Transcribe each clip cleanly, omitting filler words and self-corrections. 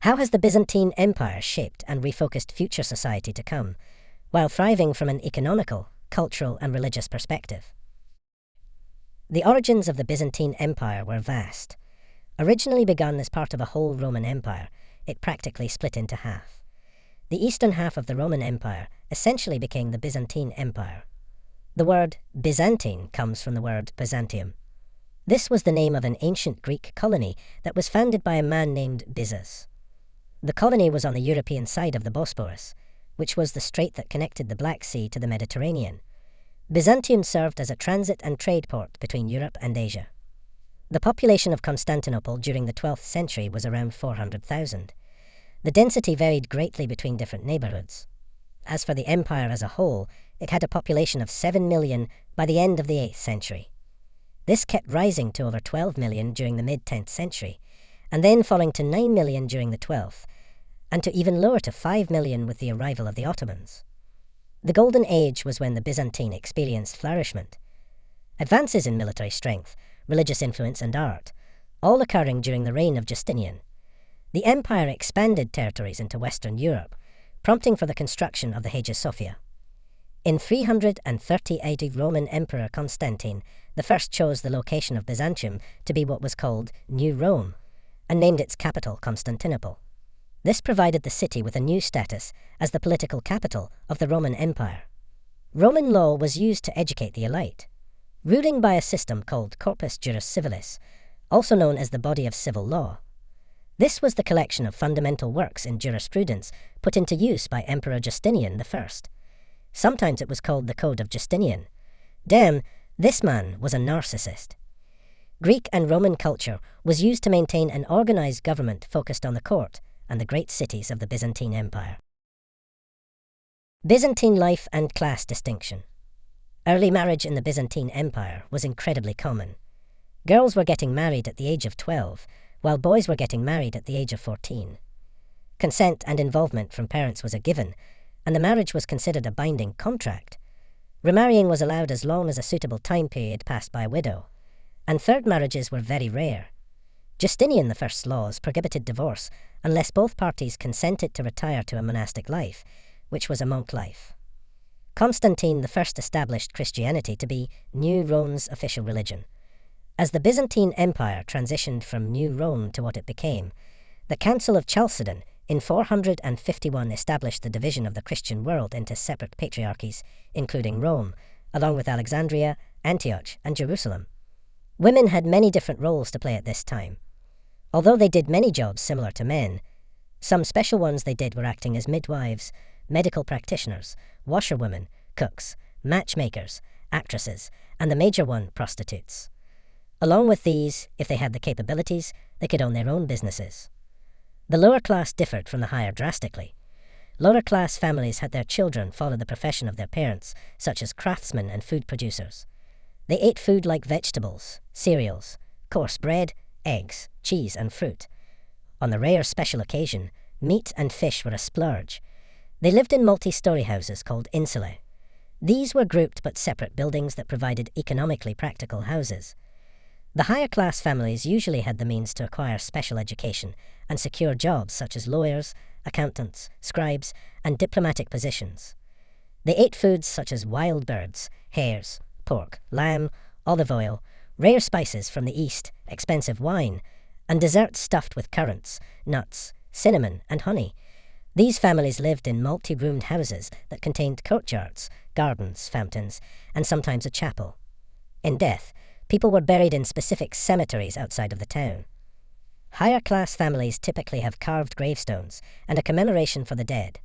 How has the Byzantine Empire shaped and refocused future society to come, while thriving from an economical, cultural, and religious perspective? The origins of the Byzantine Empire were vast. Originally begun as part of a whole Roman Empire, it practically split into half. The eastern half of the Roman Empire essentially became the Byzantine Empire. The word Byzantine comes from the word Byzantium. This was the name of an ancient Greek colony that was founded by a man named Byzas. The colony was on the European side of the Bosporus, which was the strait that connected the Black Sea to the Mediterranean. Byzantium served as a transit and trade port between Europe and Asia. The population of Constantinople during the 12th century was around 400,000. The density varied greatly between different neighborhoods. As for the empire as a whole, it had a population of 7 million by the end of the 8th century. This kept rising to over 12 million during the mid-10th century, and then falling to 9 million during the 12th, and to even lower to 5 million with the arrival of the Ottomans. The Golden Age was when the Byzantine experienced flourishment. Advances in military strength, religious influence, and art, all occurring during the reign of Justinian. The empire expanded territories into Western Europe, prompting for the construction of the Hagia Sophia. In 330 AD, Roman Emperor Constantine I chose the location of Byzantium to be what was called New Rome, and named its capital Constantinople. This provided the city with a new status as the political capital of the Roman Empire. Roman law was used to educate the elite, ruling by a system called Corpus Juris Civilis, also known as the body of civil law. This was the collection of fundamental works in jurisprudence put into use by Emperor Justinian I. Sometimes it was called the Code of Justinian. Damn, this man was a narcissist. Greek and Roman culture was used to maintain an organized government focused on the court and the great cities of the Byzantine Empire. Byzantine life and class distinction. Early marriage in the Byzantine Empire was incredibly common. Girls were getting married at the age of 12, while boys were getting married at the age of 14. Consent and involvement from parents was a given, and the marriage was considered a binding contract. Remarrying was allowed as long as a suitable time period passed by a widow, and third marriages were very rare. Justinian I's laws prohibited divorce unless both parties consented to retire to a monastic life, which was a monk life. Constantine I established Christianity to be New Rome's official religion. As the Byzantine Empire transitioned from New Rome to what it became, the Council of Chalcedon in 451 established the division of the Christian world into separate patriarchies, including Rome, along with Alexandria, Antioch, and Jerusalem. Women had many different roles to play at this time. Although they did many jobs similar to men, some special ones they did were acting as midwives, medical practitioners, washerwomen, cooks, matchmakers, actresses, and the major one, prostitutes. Along with these, if they had the capabilities, they could own their own businesses. The lower class differed from the higher drastically. Lower class families had their children follow the profession of their parents, such as craftsmen and food producers. They ate food like vegetables, cereals, coarse bread, eggs, cheese, and fruit. On the rare special occasion, meat and fish were a splurge. They lived in multi-story houses called insulae. These were grouped but separate buildings that provided economically practical houses. The higher class families usually had the means to acquire special education and secure jobs such as lawyers, accountants, scribes, and diplomatic positions. They ate foods such as wild birds, hares, pork, lamb, olive oil, rare spices from the East, expensive wine, and desserts stuffed with currants, nuts, cinnamon, and honey. These families lived in multi-roomed houses that contained courtyards, gardens, fountains, and sometimes a chapel. In death, people were buried in specific cemeteries outside of the town. Higher-class families typically have carved gravestones and a commemoration for the dead.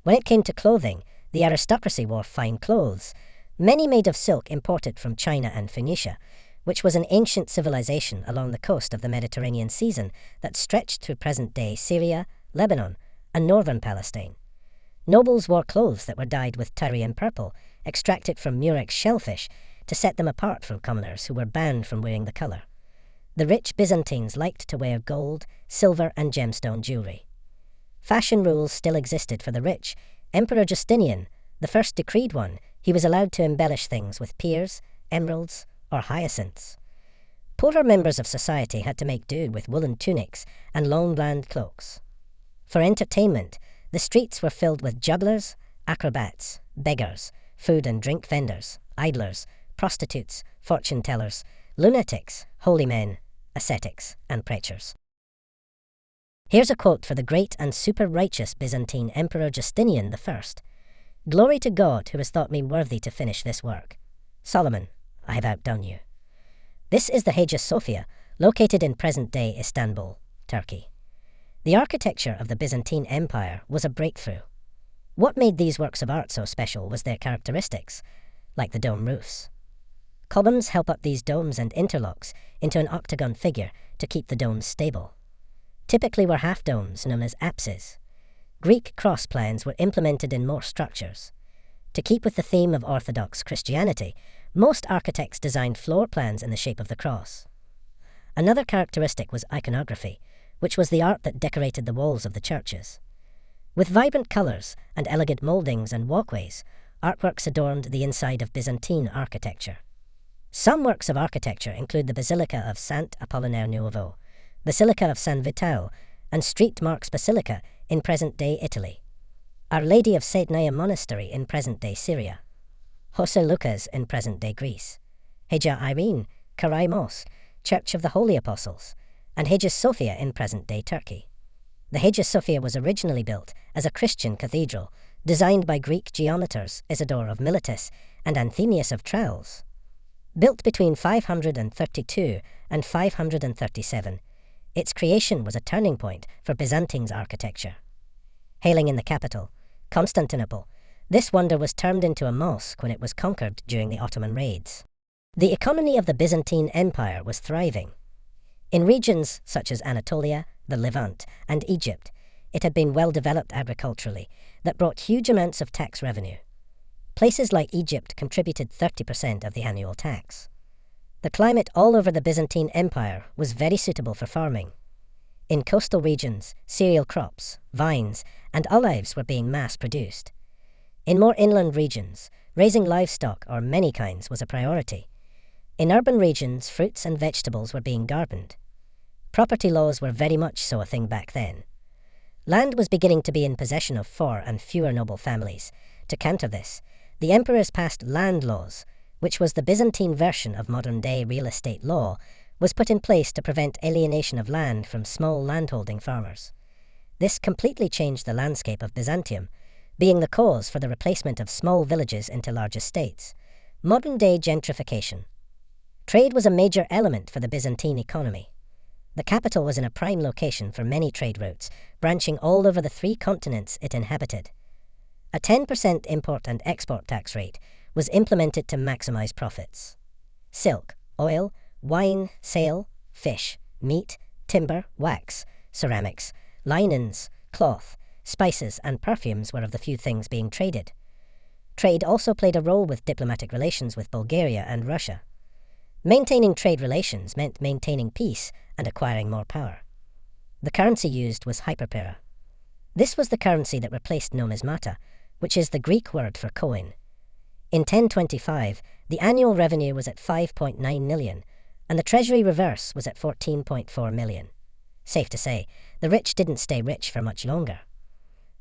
When it came to clothing, the aristocracy wore fine clothes, many made of silk imported from China and Phoenicia, which was an ancient civilization along the coast of the Mediterranean Sea that stretched through present-day Syria, Lebanon, and northern Palestine. Nobles wore clothes that were dyed with Tyrian purple, extracted from murex shellfish, to set them apart from commoners who were banned from wearing the colour. The rich Byzantines liked to wear gold, silver, and gemstone jewellery. Fashion rules still existed for the rich. Emperor Justinian I decreed one. He was allowed to embellish things with pears, emeralds, or hyacinths. Poorer members of society had to make do with woolen tunics and long bland cloaks. For entertainment, the streets were filled with jugglers, acrobats, beggars, food and drink vendors, idlers, prostitutes, fortune-tellers, lunatics, holy men, ascetics, and preachers. Here's a quote for the great and super-righteous Byzantine Emperor Justinian I. "Glory to God who has thought me worthy to finish this work. Solomon, I have outdone you." This is the Hagia Sophia, located in present-day Istanbul, Turkey. The architecture of the Byzantine Empire was a breakthrough. What made these works of art so special was their characteristics, like the dome roofs. Columns help up these domes and interlocks into an octagon figure to keep the domes stable. Typically were half domes known as apses. Greek cross plans were implemented in more structures. To keep with the theme of Orthodox Christianity, most architects designed floor plans in the shape of the cross. Another characteristic was iconography, which was the art that decorated the walls of the churches. With vibrant colours and elegant mouldings and walkways, artworks adorned the inside of Byzantine architecture. Some works of architecture include the Basilica of Sant Apollinare Nuovo, Basilica of San Vital, and St. Mark's Basilica in present-day Italy, Our Lady of Saitnaya Monastery in present-day Syria, Jose Lucas in present-day Greece, Hagia Irene, Karai Mosque, Church of the Holy Apostles, and Hagia Sophia in present-day Turkey. The Hagia Sophia was originally built as a Christian cathedral, designed by Greek geometers Isidore of Miletus and Anthemius of Tralles. Built between 532 and 537, its creation was a turning point for Byzantine's architecture. Hailing in the capital, Constantinople, this wonder was turned into a mosque when it was conquered during the Ottoman raids. The economy of the Byzantine Empire was thriving. In regions such as Anatolia, the Levant, and Egypt, it had been well developed agriculturally that brought huge amounts of tax revenue. Places like Egypt contributed 30% of the annual tax. The climate all over the Byzantine Empire was very suitable for farming. In coastal regions, cereal crops, vines, and olives were being mass-produced. In more inland regions, raising livestock or many kinds was a priority. In urban regions, fruits and vegetables were being gardened. Property laws were very much so a thing back then. Land was beginning to be in possession of four and fewer noble families. To counter this, the emperors passed land laws, which was the Byzantine version of modern-day real estate law, was put in place to prevent alienation of land from small landholding farmers. This completely changed the landscape of Byzantium, being the cause for the replacement of small villages into large estates. Modern-day gentrification. Trade was a major element for the Byzantine economy. The capital was in a prime location for many trade routes, branching all over the 3 continents it inhabited. A 10% import and export tax rate was implemented to maximize profits. Silk, oil, wine, sail, fish, meat, timber, wax, ceramics, linens, cloth, spices, and perfumes were of the few things being traded. Trade also played a role with diplomatic relations with Bulgaria and Russia. Maintaining trade relations meant maintaining peace and acquiring more power. The currency used was hyperpera. This was the currency that replaced numismata, which is the Greek word for coin. In 1025, the annual revenue was at 5.9 million, and the treasury reverse was at 14.4 million. Safe to say, the rich didn't stay rich for much longer.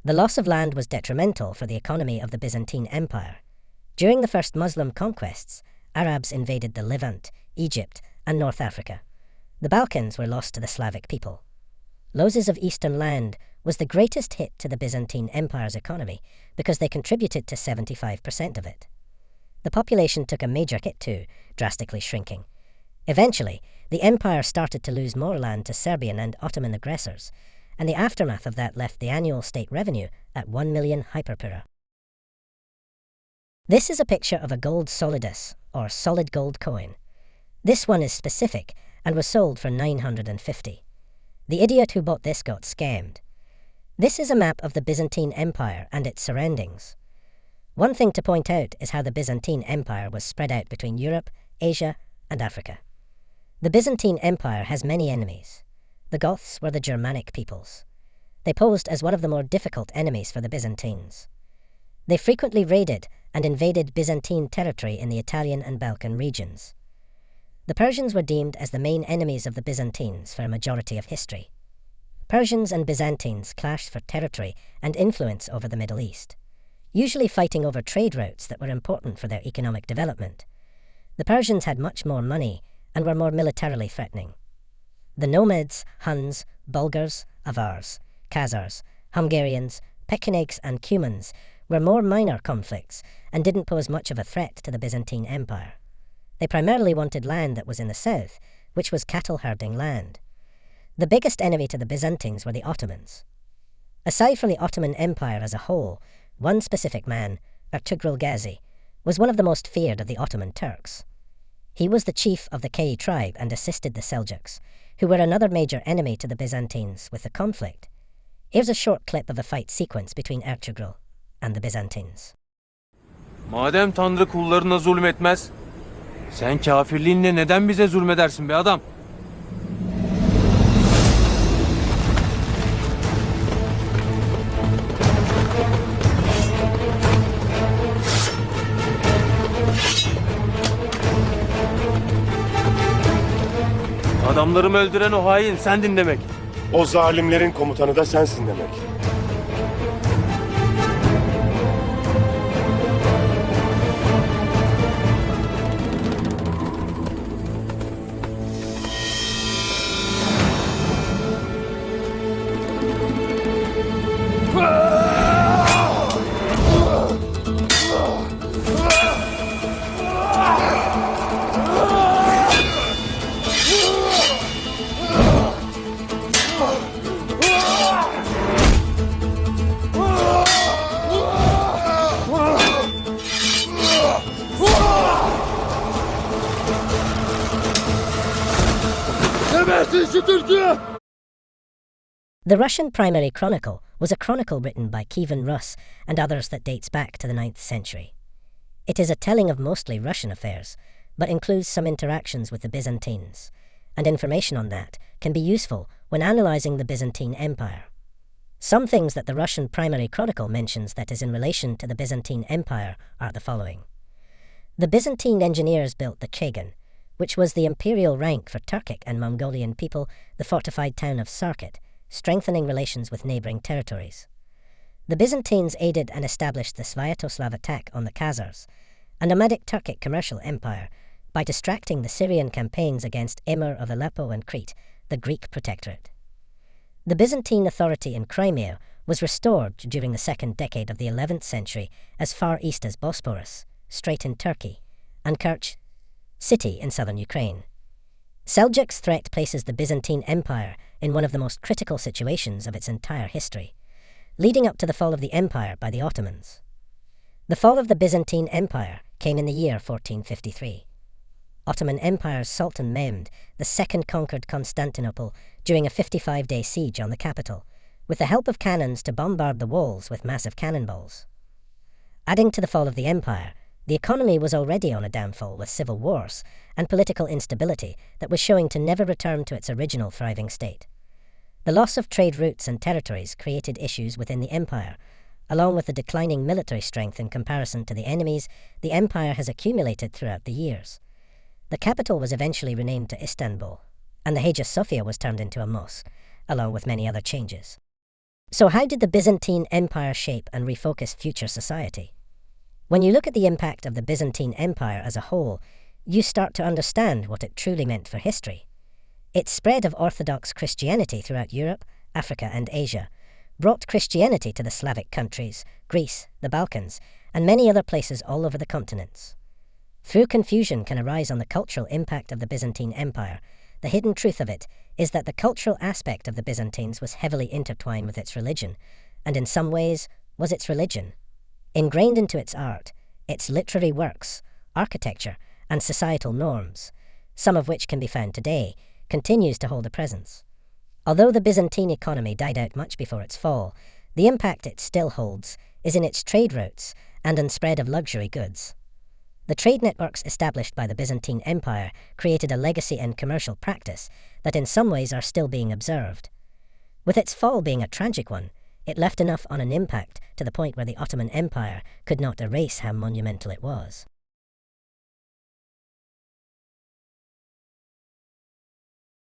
The loss of land was detrimental for the economy of the Byzantine Empire. During the first Muslim conquests, Arabs invaded the Levant, Egypt, and North Africa. The Balkans were lost to the Slavic people. Losses of eastern land was the greatest hit to the Byzantine Empire's economy because they contributed to 75% of it. The population took a major hit too, drastically shrinking. Eventually, the empire started to lose more land to Serbian and Ottoman aggressors, and the aftermath of that left the annual state revenue at 1 million hyperpera. This is a picture of a gold solidus, or solid gold coin. This one is specific and was sold for 950. The idiot who bought this got scammed. This is a map of the Byzantine Empire and its surroundings. One thing to point out is how the Byzantine Empire was spread out between Europe, Asia, and Africa. The Byzantine Empire has many enemies. The Goths were the Germanic peoples. They posed as one of the more difficult enemies for the Byzantines. They frequently raided and invaded Byzantine territory in the Italian and Balkan regions. The Persians were deemed as the main enemies of the Byzantines for a majority of history. Persians and Byzantines clashed for territory and influence over the Middle East, usually fighting over trade routes that were important for their economic development. The Persians had much more money and were more militarily threatening. The Nomads, Huns, Bulgars, Avars, Khazars, Hungarians, Pechenegs and Cumans were more minor conflicts and didn't pose much of a threat to the Byzantine Empire. They primarily wanted land that was in the south, which was cattle-herding land. The biggest enemy to the Byzantines were the Ottomans. Aside from the Ottoman Empire as a whole, one specific man, Ertugrul Gazi, was one of the most feared of the Ottoman Turks. He was the chief of the Kei tribe and assisted the Seljuks, who were another major enemy to the Byzantines with the conflict. Here's a short clip of a fight sequence between Ertugrul and the Byzantines. Madem Tanrı kullarına zulmetmez, sen kafirliğinle neden bize zulmedersin be adam? Adamlarımı öldüren o hain sendin demek. O zalimlerin komutanı da sensin demek. The Russian Primary Chronicle was a chronicle written by Kievan Rus and others that dates back to the 9th century. It is a telling of mostly Russian affairs, but includes some interactions with the Byzantines, and information on that can be useful when analysing the Byzantine Empire. Some things that the Russian Primary Chronicle mentions that is in relation to the Byzantine Empire are the following. The Byzantine engineers built the Chagan, which was the imperial rank for Turkic and Mongolian people, the fortified town of Sarkit, strengthening relations with neighbouring territories. The Byzantines aided and established the Sviatoslav attack on the Khazars, a nomadic Turkic commercial empire, by distracting the Syrian campaigns against Emir of Aleppo and Crete, the Greek protectorate. The Byzantine authority in Crimea was restored during the second decade of the 11th century as far east as Bosporus, Strait in Turkey, and Kerch city in southern Ukraine. Seljuks' threat places the Byzantine Empire in one of the most critical situations of its entire history, leading up to the fall of the empire by the Ottomans. The fall of the Byzantine Empire came in the year 1453. Ottoman Empire's Sultan Mehmed II conquered Constantinople during a 55-day siege on the capital, with the help of cannons to bombard the walls with massive cannonballs. Adding to the fall of the empire, the economy was already on a downfall with civil wars and political instability that was showing to never return to its original thriving state. The loss of trade routes and territories created issues within the empire, along with the declining military strength in comparison to the enemies the empire has accumulated throughout the years. The capital was eventually renamed to Istanbul, and the Hagia Sophia was turned into a mosque, along with many other changes. So how did the Byzantine Empire shape and refocus future society? When you look at the impact of the Byzantine Empire as a whole, you start to understand what it truly meant for history. Its spread of Orthodox Christianity throughout Europe, Africa and Asia brought Christianity to the Slavic countries, Greece, the Balkans, and many other places all over the continents. Through confusion can arise on the cultural impact of the Byzantine Empire, the hidden truth of it is that the cultural aspect of the Byzantines was heavily intertwined with its religion, and in some ways was its religion. Ingrained into its art, its literary works, architecture, and societal norms, some of which can be found today, continues to hold a presence. Although the Byzantine economy died out much before its fall, the impact it still holds is in its trade routes and in spread of luxury goods. The trade networks established by the Byzantine Empire created a legacy and commercial practice that in some ways are still being observed. With its fall being a tragic one, it left enough on an impact to the point where the Ottoman Empire could not erase how monumental it was.